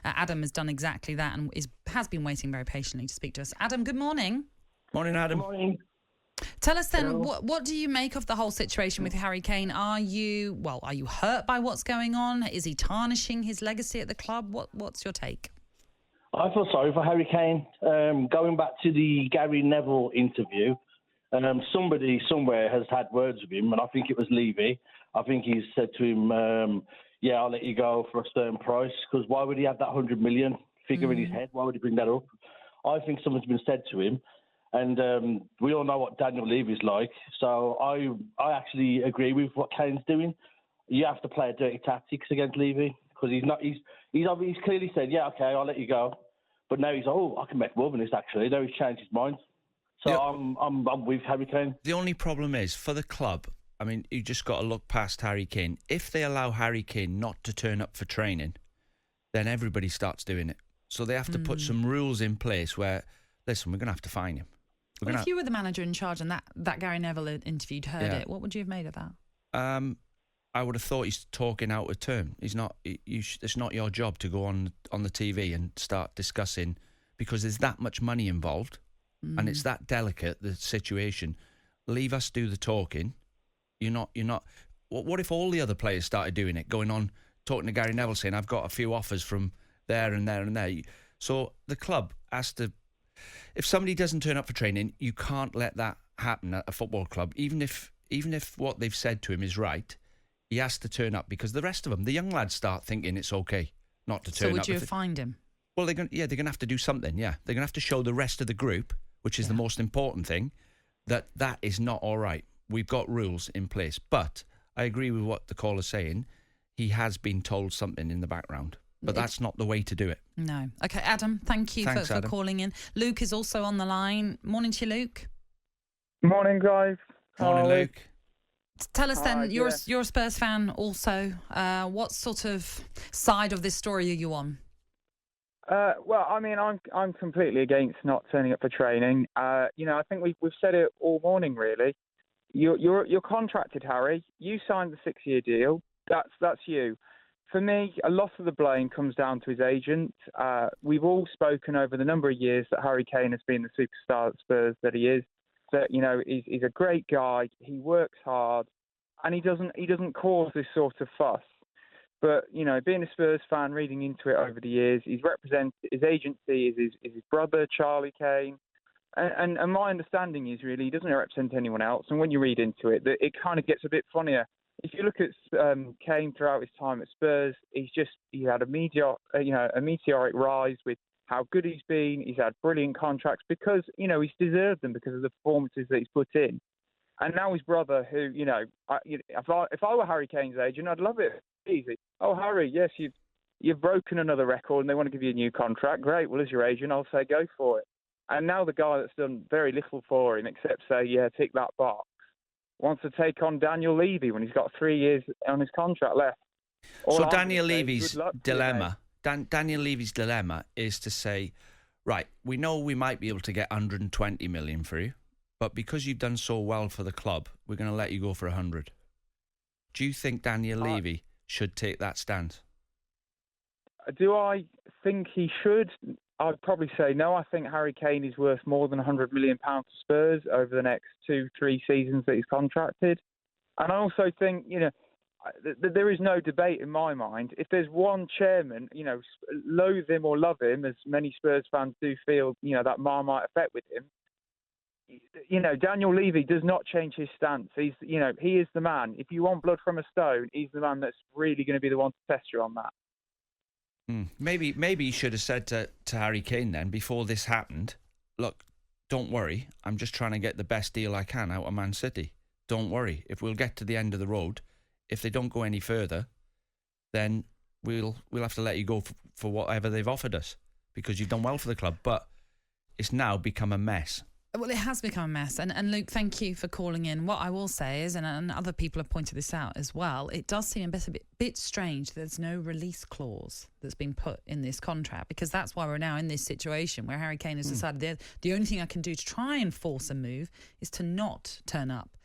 Adam has done exactly that and has been waiting very patiently to speak to us. Adam, good morning. Morning, Adam. Good morning. Tell us then, what do you make of the whole situation with Harry Kane? Are you hurt by what's going on? Is he tarnishing his legacy at the club? What's your take? I feel sorry for Harry Kane. Going back to the Gary Neville interview, somebody somewhere has had words with him, and I think it was Levy. I think he's said to him, I'll let you go for a certain price, because why would he have that 100 million figure in his head? Why would he bring that up? I think something's been said to him. And we all know what Daniel Levy's like. So I actually agree with what Kane's doing. You have to play a dirty tactics against Levy, because he's clearly said, yeah, okay, I'll let you go. But now he's, I can make more than this, actually. Now he's changed his mind. So I'm with Harry Kane. The only problem is, for the club, I mean, you just got to look past Harry Kane. If they allow Harry Kane not to turn up for training, then everybody starts doing it. So they have to put some rules in place where, listen, we're going to have to fine him. Well, if you were the manager in charge and that Gary Neville interviewed heard it, what would you have made of that? I would have thought he's talking out of turn. He's not. It's not your job to go on the TV and start discussing, because there's that much money involved, and it's that delicate, the situation. Leave us do the talking. You're not. What if all the other players started doing it, going on talking to Gary Neville, saying, "I've got a few offers from there and there and there." So the club has to. If somebody doesn't turn up for training, you can't let that happen at a football club. Even if what they've said to him is right, he has to turn up, because the rest of them, the young lads, start thinking it's okay not to turn up. So would you have fined him? Well, they're going to have to do something. Yeah, they're going to have to show the rest of the group, which is the most important thing, that is not all right. We've got rules in place. But I agree with what the caller's saying. He has been told something in the background. But that's not the way to do it. No. Okay, Adam, thank you for calling in. Luke is also on the line. Morning to you, Luke. Morning, guys. Morning, Luke. Tell us then, you're a Spurs fan also. What sort of side of this story are you on? Well, I mean, I'm completely against not turning up for training. I think we've said it all morning, really. You're contracted, Harry. You signed the 6-year deal. That's you. For me, a lot of the blame comes down to his agent. We've all spoken over the number of years that Harry Kane has been the superstar at Spurs that he is. That, he's a great guy. He works hard, and he doesn't cause this sort of fuss. But being a Spurs fan, reading into it over the years, his agency is his brother Charlie Kane, and my understanding is really he doesn't represent anyone else. And when you read into it, it kind of gets a bit funnier. If you look at Kane throughout his time at Spurs, he had a meteoric rise with how good he's been. He's had brilliant contracts because he's deserved them because of the performances that he's put in. And now his brother, who if I were Harry Kane's agent, I'd love it. Easy. Oh, Harry, yes, you've broken another record, and they want to give you a new contract. Great. Well, as your agent, I'll say go for it. And now the guy that's done very little for him, except say, tick that box, wants to take on Daniel Levy when he's got 3 years on his contract left. So Daniel Levy's dilemma, Daniel Levy's dilemma is to say, right, we know we might be able to get 120 million for you, but because you've done so well for the club, we're going to let you go for 100. Do you think Daniel Levy should take that stance? Do I think he should? I'd probably say no. I think Harry Kane is worth more than £100 million to Spurs over the next 2-3 seasons that he's contracted. And I also think, there is no debate in my mind. If there's one chairman, loathe him or love him, as many Spurs fans do feel, that Marmite effect with him, Daniel Levy does not change his stance. He is the man. If you want blood from a stone, he's the man that's really going to be the one to test you on that. Maybe he should have said to Harry Kane then, before this happened, look, don't worry, I'm just trying to get the best deal I can out of Man City. Don't worry, if we'll get to the end of the road, if they don't go any further, then we'll have to let you go for whatever they've offered us, because you've done well for the club. But it's now become a mess. Well, it has become a mess. And Luke, thank you for calling in. What I will say is, and other people have pointed this out as well, it does seem a bit strange that there's no release clause that's been put in this contract, because that's why we're now in this situation where Harry Kane has decided the only thing I can do to try and force a move is to not turn up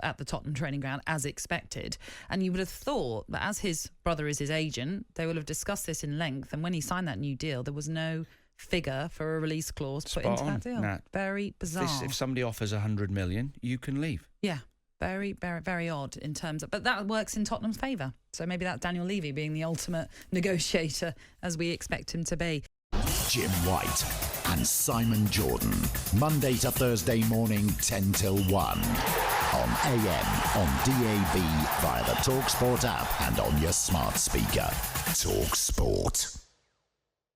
at the Tottenham training ground as expected. And you would have thought that as his brother is his agent, they will have discussed this in length. And when he signed that new deal, there was no figure for a release clause put into that deal. Nat. Very bizarre. If somebody offers 100 million, you can leave. Yeah. Very, very, very odd in terms of... But that works in Tottenham's favour. So maybe that's Daniel Levy being the ultimate negotiator, as we expect him to be. Jim White and Simon Jordan. Monday to Thursday morning, 10 till 1. On AM, on DAB, via the talkSPORT app and on your smart speaker. talkSPORT.